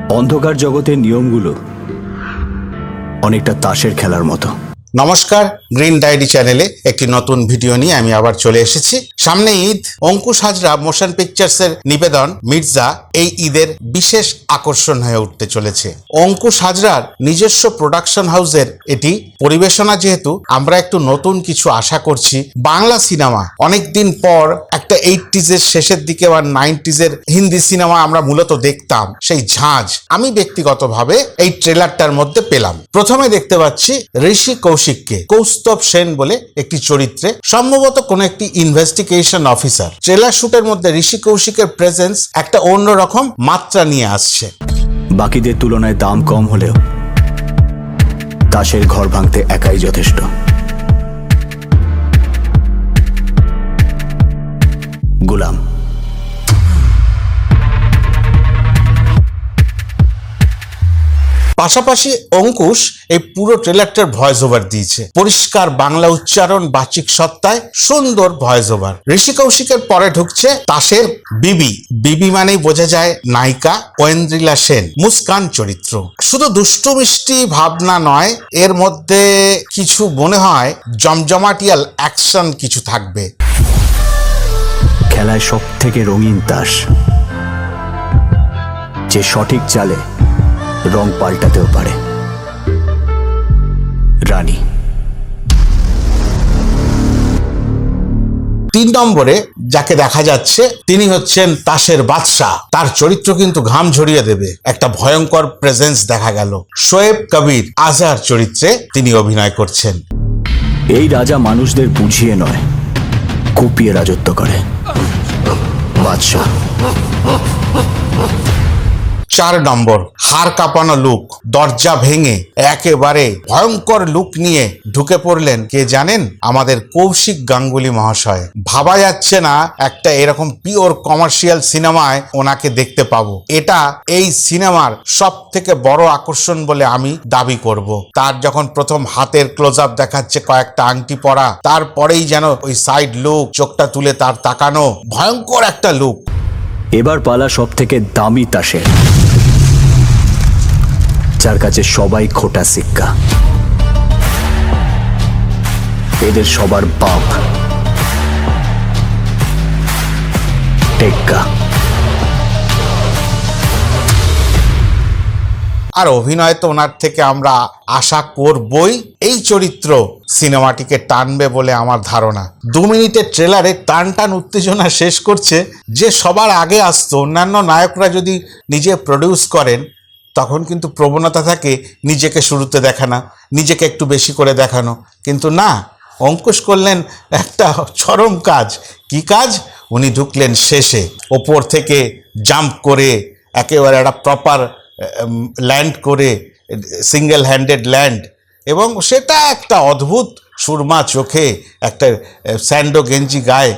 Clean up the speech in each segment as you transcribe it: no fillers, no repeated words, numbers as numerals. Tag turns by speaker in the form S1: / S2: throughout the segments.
S1: অন্ধকার জগতের নিয়মগুলো অনেকটা তাসের খেলার মতো।
S2: নমস্কার, গ্রিন ডায়েরি চ্যানেলে একটি নতুন ভিডিও নিয়ে আমি আবার চলে এসেছি। সামনে ঈদ, অঙ্কুশ হাজরা মোশন পিকচার্সের নিবেদন মির্জা এই ঈদের বিশেষ আকর্ষণ হয়ে উঠতে চলেছে। অঙ্কুশ হাজরার নিজস্ব প্রোডাকশন হাউসের এটি পরিবেশনা, যেহেতু আমরা একটু নতুন কিছু আশা করছি। বাংলা সিনেমা অনেকদিন পর একটা 80s এর শেষের দিকে বা 90s এর হিন্দি সিনেমা আমরা মূলত দেখতাম, সেই ঝাঁজ আমি ব্যক্তিগতভাবে এই ট্রেলারটার মধ্যে পেলাম। প্রথমে দেখতে পাচ্ছি ঋষি কৌশিককে, কৌস্তব সেন বলে একটি চরিত্রে, সম্ভবত কোন একটি ইনভেস্টিগেশন অফিসার। ট্রেলার শুটের মধ্যে ঋষি কৌশিকের প্রেজেন্স একটা অন্যরকম মাত্রা নিয়ে আসছে।
S1: বাকিদের তুলনায় দাম কম হলেও তাসের ঘর ভাঙতে একাই যথেষ্ট। গোলাম
S2: পাশাপাশি অঙ্কুশ এই পুরো ট্রেলারটার ভয়েস ওভার দিয়েছে, পরিষ্কার বাংলা উচ্চারণ, বাচিক সত্তায় সুন্দর ভয়েস ওভার। ঋষি কৌশিকের পরে ঢুকছে তাসের বিবি। বিবি মানেই বোঝা যায় নায়িকা ঐন্দ্রিলা সেন, মুস্কান চরিত্র। শুধু দুষ্টু মিষ্টি ভাবনা নয়, এর মধ্যে কিছু মনে হয় জমজমাটিয়াল অ্যাকশন কিছু থাকবে।
S1: খেলায় সব থেকে রঙিন তাস, যে সঠিক চালে রং পাল্টাতেও পারে। রানী।
S2: 3 নম্বরে যাকে দেখা যাচ্ছে তিনি হচ্ছেন তাসের বাদশাহ। তার চরিত্র কিন্তু ঘাম ঝরিয়ে দেবে, একটা ভয়ঙ্কর প্রেজেন্স দেখা গেল। শোয়েব কবির আজহার চরিত্রে তিনি অভিনয় করছেন।
S1: এই রাজা মানুষদের বুঝিয়ে নয়, কুপিয়ে রাজত্ব করে। বাদশাহ।
S2: 4 নম্বর, হাড় কাঁপানো লুক, দরজা ভেঙে একেবারে ভয়ঙ্কর লুক নিয়ে ঢুকে পড়লেন কে জানেন? আমাদের কৌশিক গাঙ্গুলি মহাশয়। ভাবা যাচ্ছে না একটা এরকম পিওর কমার্শিয়াল সিনেমায় ওনাকে দেখতে পাবো। এটা এই সিনেমার সব থেকে বড় আকর্ষণ বলে আমি দাবি করব। তার যখন প্রথম হাতের ক্লোজ আপ দেখাচ্ছে, কয়েকটা আংটি পরা, তারপরেই যেন ওই সাইড লুক, চোখটা তুলে তার তাকানো, ভয়ঙ্কর একটা লুক।
S1: এবার পালা সব থেকে দামি তাসের, যার কাছে সবাই খোটা সিক্কা। এদের সবার বাপ টেক্কা।
S2: আর অভিনয় তো ওনার থেকে আমরা আশা করবই। এই চরিত্র সিনেমাটিকে টানবে বলে আমার ধারণা। 2 মিনিটের ট্রেলারে টান টান উত্তেজনা শেষ করছে। যে সবার আগে আসতো, অন্যান্য নায়করা যদি নিজে প্রডিউস করেন, তখন কিন্তু প্রবণতা থাকে নিজেকে শুরুতে দেখানো, নিজেকে একটু বেশি করে দেখানো। কিন্তু না, অঙ্কুশ করলেন একটা চরম কাজ। কি কাজ? উনি ঢুকলেন শেষে, ওপর থেকে জাম্প করে একেবারে একটা প্রপার ল্যান্ড করে, সিঙ্গেল হ্যান্ডেড ল্যান্ড, এবং সেটা একটা অদ্ভুত সুরমা চোখে, একটা স্যান্ডো গেঞ্জি গায়ে।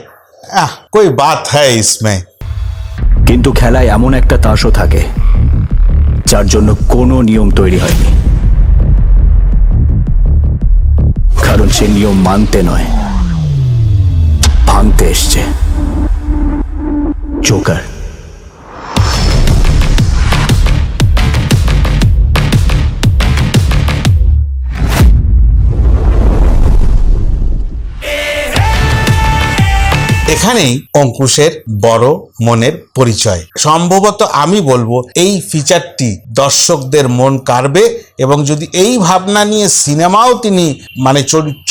S2: কই বাত হ্যায় ইসমে।
S1: কিন্তু খেলায় এমন একটা তাসও থাকে যার জন্য কোনো নিয়ম তৈরি হয়নি, কারণ সে নিয়ম মানতে নয়, ভাঙতে এসছে। জোকার।
S2: এখানেই অঙ্কুশের বড় মনের পরিচয়। সম্ভবত আমি বলবো এই ফিচারটি দর্শকদের মন কাড়বে, এবং যদি এই ভাবনা নিয়ে সিনেমাও তিনি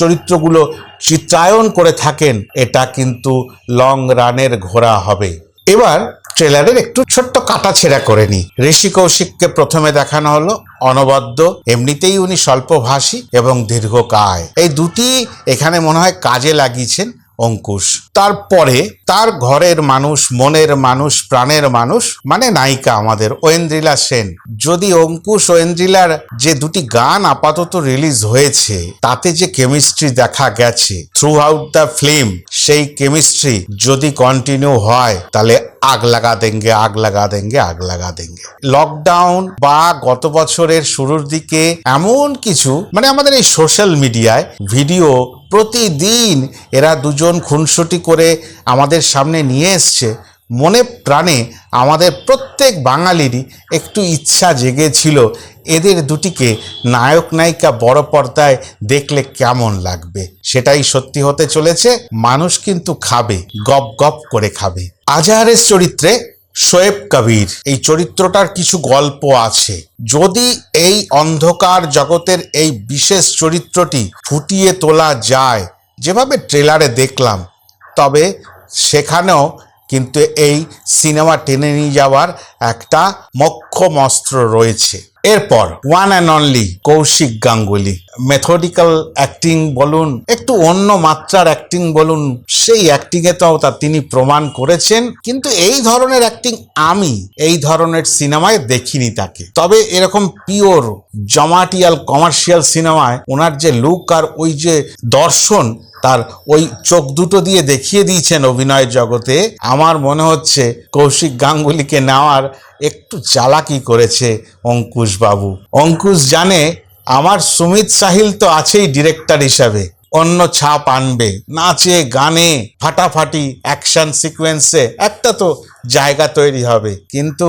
S2: চরিত্রগুলো চিত্রায়ন করে থাকেন, এটা কিন্তু লং রানের ঘোড়া হবে। এবার ট্রেলারের একটু ছোট্ট কাটাছেড়া করে নি। ঋষি কৌশিককে প্রথমে দেখানো হলো অনবদ্য, এমনিতেই উনি স্বল্পভাষী এবং দীর্ঘকায়। এই দুটি এখানে মনে হয় কাজে লাগিয়েছেন অঙ্কুশ। তারপরে তার ঘরের মানুষ, মনের মানুষ, প্রাণের মানুষ, মানে নায়িকা আমাদের ঐন্দ্রিলা সেন। যদি অঙ্কুশ ঐন্দ্রিলার যে 2টি গান আপাতত রিলিজ হয়েছে, তাতে যে কেমিস্ট্রি দেখা গেছে থ্রু আউট দ্য ফিল্ম, সেই কেমিস্ট্রি যদি কন্টিনিউ হয়, তাহলে আগ লাগা দেঙ্গে, আগ লাগা দেঙ্গে, আগ লাগা দেঙ্গে। লকডাউন বা গত বছরের শুরুর দিকে এমন কিছু, আমাদের এই সোশ্যাল মিডিয়ায় ভিডিও প্রতিদিন এরা দুজন খুনসুটি করে আমাদের সামনে নিয়ে এসছে, মনে প্রাণে আমাদের প্রত্যেক বাঙালিরই একটু ইচ্ছা জেগেছিল এদের দুটিকে নায়ক নায়িকা বড় পর্দায় দেখলে কেমন লাগবে। সেটাই সত্যি হতে চলেছে। মানুষ কিন্তু খাবে, গপ গপ করে খাবে। আজহারের চরিত্রে শোয়েব কবির, এই চরিত্রটার কিছু গল্প আছে। যদি এই অন্ধকার জগতের এই বিশেষ চরিত্রটি ফুটিয়ে তোলা যায় যেভাবে ট্রেলারে দেখলাম, তবে সেখানেও কিন্তু এই সিনেমা টেনে নিয়ে যাওয়ার একটা মোক্ষম অস্ত্র রয়েছে। এরপর one and only Kaushik Ganguly, methodical acting বলুন, একটু অন্য মাত্রার অ্যাক্টিং বলুন, সেই অ্যাক্টিংয়ে তো তিনি প্রমাণ করেছেন। কিন্তু এই ধরনের অ্যাক্টিং আমি এই ধরনের সিনেমায় দেখিনি তাকে। তবে এরকম পিওর জমাটিয়াল কমার্শিয়াল সিনেমায় ওনার যে লুক আর ওই যে দর্শন, তার ওই চোখ দুটো দিয়ে দেখিয়ে দিয়েছেন অভিনয় জগতে। আমার মনে হচ্ছে কৌশিক গাঙ্গুলিকে নেওয়ার একটু চালাকি করেছে অঙ্কুশ বাবু। অঙ্কুশ জানে আমার সুমিত সাহিল তো আছেই ডিরেক্টর হিসাবে, অন্য ছাপ আনবে, নাচে গানে ফাটাফাটি অ্যাকশন সিকোয়েন্সে একটা তো জায়গা তৈরি হবে। কিন্তু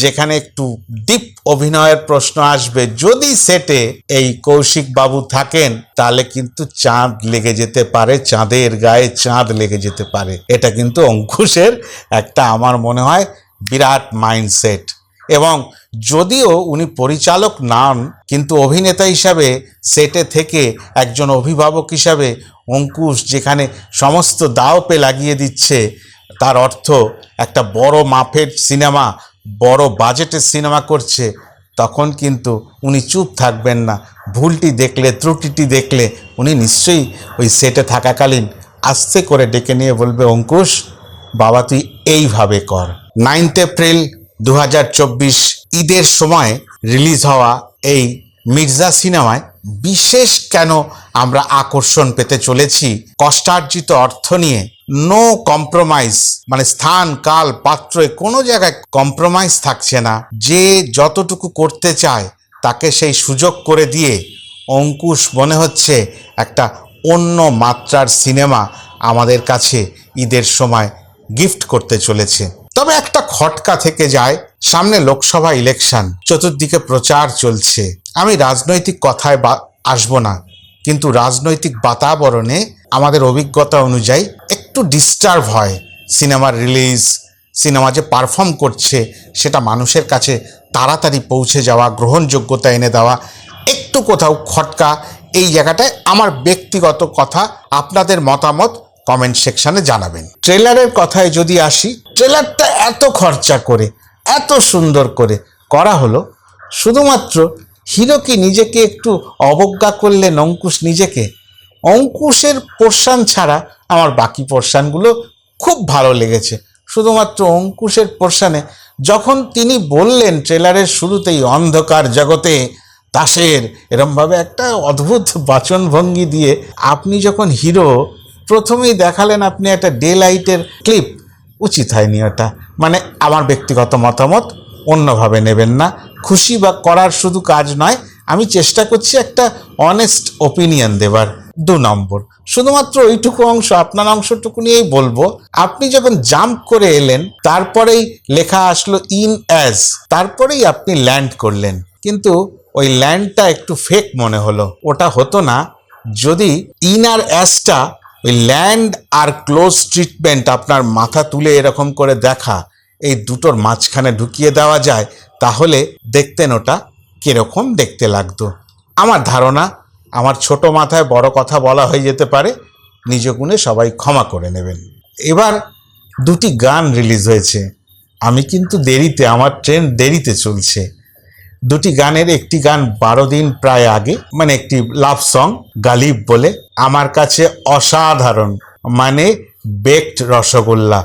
S2: যেখানে একটু ডিপ অভিনয়ের প্রশ্ন আসবে, যদি সেটে এই কৌশিক বাবু থাকেন, তাহলে কিন্তু চাঁদ লেগে যেতে পারে, চাঁদের গায়ে চাঁদ লেগে যেতে পারে। এটা কিন্তু অঙ্কুশের একটা আমার মনে হয় বিরাট মাইন্ডসেট। এবং যদিও উনি পরিচালক নন, কিন্তু অভিনেতা হিসাবে সেটে থেকে একজন অভিভাবক হিসাবে অঙ্কুশ যেখানে সমস্ত দাওপে লাগিয়ে দিচ্ছে, তার অর্থ একটা বড় মাপের সিনেমা, বড় বাজেটের সিনেমা করছে, তখন কিন্তু উনি চুপ থাকবেন না। ভুলটি দেখলে, ত্রুটিটি দেখলে উনি নিশ্চয়ই ওই সেটে থাকাকালীন আস্তে করে ডেকে নিয়ে বলবে, অঙ্কুশ বাবা তুই এইভাবে কর। 9 এপ্রিল 2024 ঈদের সময় রিলিজ হওয়া এই মির্জা সিনেমায় বিশেষ কেন আমরা আকর্ষণ পেতে চলেছি? কষ্টার্জিত অর্থ নিয়ে নো কম্প্রোমাইজ, মানে স্থান কাল পাত্রে কোনো জায়গায় কম্প্রোমাইজ থাকছে না। যে যতটুকু করতে চায় তাকে সেই সুযোগ করে দিয়ে অঙ্কুশ মনে হচ্ছে একটা অন্য মাত্রার সিনেমা আমাদের কাছে ঈদের সময় গিফট করতে চলেছে। তবে একটা খটকা থেকে যায়, সামনে লোকসভা ইলেকশন, চতুর্দিকে প্রচার চলছে। আমি রাজনৈতিক কথায় আসবো না, কিন্তু রাজনৈতিক বাতাবরণে আমাদের অভিজ্ঞতা অনুযায়ী একটু ডিস্টার্ব হয় সিনেমার রিলিজ, সিনেমা যে পারফর্ম করছে সেটা মানুষের কাছে তাড়াতাড়ি পৌঁছে যাওয়া, গ্রহণযোগ্যতা এনে দেওয়া, একটু কোথাও খটকা। এই জায়গাটায় আমার ব্যক্তিগত কথা, আপনাদের মতামত কমেন্ট সেকশনে জানাবেন। ট্রেলারের কথায় যদি আসি, ট্রেলারটা এত খরচা করে এত সুন্দর করে করা হলো, শুধুমাত্র হিরো কি নিজেকে একটু অবজ্ঞা করলেন অঙ্কুশ নিজেকে? অঙ্কুশের পোর্শন ছাড়া আমার বাকি পোর্শনগুলো খুব ভালো লেগেছে। শুধুমাত্র অঙ্কুশের পোর্শনে যখন তিনি বললেন ট্রেলারের শুরুতেই অন্ধকার জগতে তাসের, এরমভাবে একটা অদ্ভুত বাচনভঙ্গি দিয়ে আপনি যখন হিরো প্রথমেই দেখালেন, আপনি একটা ডে লাইটের ক্লিপ, উচিত হয়নি ওটা। মানে আমার ব্যক্তিগত মতামত, অন্যভাবে নেবেন না। খুশি বা করার শুধু কাজ নয়, আমি চেষ্টা করছি একটা অনেস্ট ওপিনিয়ন দেবার। 2 নম্বর, শুধুমাত্র ওইটুকু অংশ, আপনার অংশটুকু নিয়েই বলবো। আপনি যখন জাম্প করে এলেন, তারপরেই লেখা আসলো ইন অ্যাজ, তারপরেই আপনি ল্যান্ড করলেন, কিন্তু ওই ল্যান্ডটা একটু ফেক মনে হলো। ওটা হতো না যদি ইন আর অ্যাজটা, ওই ল্যান্ড আর ক্লোজ ট্রিটমেন্ট, আপনার মাথা তুলে এরকম করে দেখা, এই দুটোর মাঝখানে ঢুকিয়ে দেওয়া যায়, তাহলে দেখতেন ওটা কিরকম দেখতে লাগতো। আমার ধারণা, আমার ছোট মাথায় বড় কথা বলা হয়ে যেতে পারে, নিজ গুণে সবাই ক্ষমা করে নেবেন। এবার 2টি গান রিলিজ হয়েছে। আমি কিন্তু দেরিতে, আমার ট্রেন দেরিতে চলছে। 2টি গানের একটি গান 12 দিন প্রায় আগে, মানে একটি লাভ সং গালিব বলে, আমার কাছে অসাধারণ, মানে বেকড রসগোল্লা,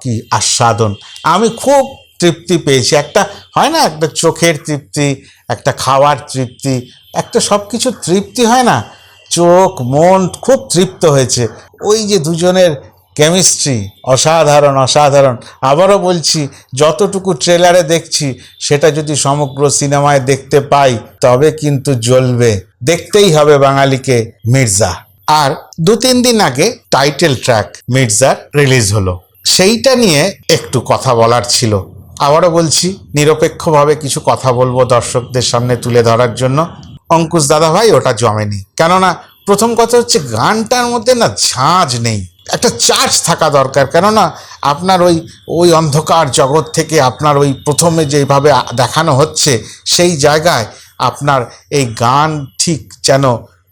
S2: কি আস্বাদন। আমি খুব তৃপ্তি পেয়েছি। একটা হয় না, একটা চোখের তৃপ্তি, একটা খাওয়ার তৃপ্তি, একটা সব কিছু তৃপ্তি হয় না, চোখ মন খুব তৃপ্ত হয়েছে। ওই যে দুজনের কেমিস্ট্রি অসাধারণ অসাধারণ। আবারও বলছি, যতটুকু ট্রেলারে দেখছি সেটা যদি সমগ্র সিনেমায় দেখতে পাই, তবে কিন্তু জ্বলবে। দেখতেই হবে বাঙালিকে মির্জা। আর 2-3 দিন আগে টাইটেল ট্র্যাক মির্জার রিলিজ হলো। সেইটা নিয়ে একটু কথা বলার ছিল। আবারও বলছি, নিরপেক্ষভাবে কিছু কথা বলবো দর্শকদের সামনে তুলে ধরার জন্য। অঙ্কুশ দাদা ভাই ওটা জমেনি, কেননা প্রথম কথা হচ্ছে গানটার মধ্যে না ঝাঁঝ নেই, একটা চার্জ থাকা দরকার। কেননা আপনার ওই অন্ধকার জগৎ থেকে আপনার ওই প্রথমে যেভাবে দেখানো হচ্ছে সেই জায়গায় আপনার এই গান ঠিক যেন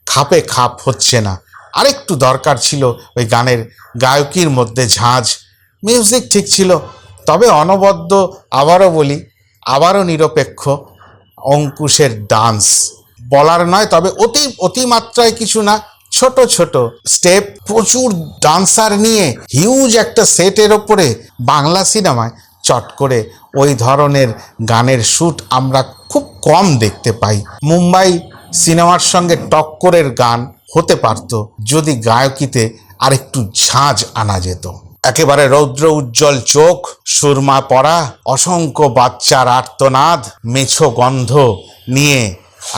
S2: খাপে খাপ হচ্ছে না। আরেকটু দরকার ছিল ওই গানের গায়কির মধ্যে ঝাঁঝ। মিউজিক ঠিক ছিল, তবে অনবদ্য, আবারও বলি, আবারও নিরপেক্ষ। অঙ্কুশের ডান্স বলার নয়, তবে অতিমাত্রায় কিছু না, ছোট ছোট স্টেপ, প্রচুর ডান্সার নিয়ে হিউজ একটা সেটের ওপরে বাংলা সিনেমায় চট করে ওই ধরনের গানের শ্যুট আমরা খুব কম দেখতে পাই। মুম্বাই সিনেমার সঙ্গে টক্করের গান হতে পারত যদি গায়কিতে আরেকটু ঝাঁঝ আনা যেত। একেবারে রৌদ্র উজ্জ্বল চোখ, সুরমা পরা, অসংখ্য বাচ্চার আর্তনাদ, মেছো গন্ধ নিয়ে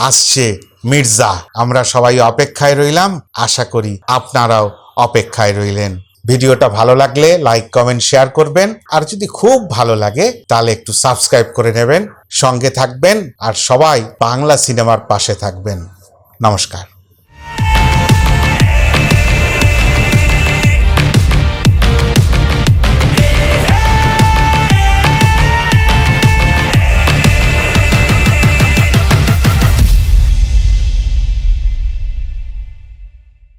S2: আসছে মির্জা। আমরা সবাই অপেক্ষায় রইলাম, আশা করি আপনারাও অপেক্ষায় রইলেন। ভিডিওটা ভালো লাগলে লাইক, কমেন্ট, শেয়ার করবেন, আর যদি খুব ভালো লাগে তাহলে একটু সাবস্ক্রাইব করে নেবেন, সঙ্গে থাকবেন, আর সবাই বাংলা সিনেমার পাশে থাকবেন। নমস্কার।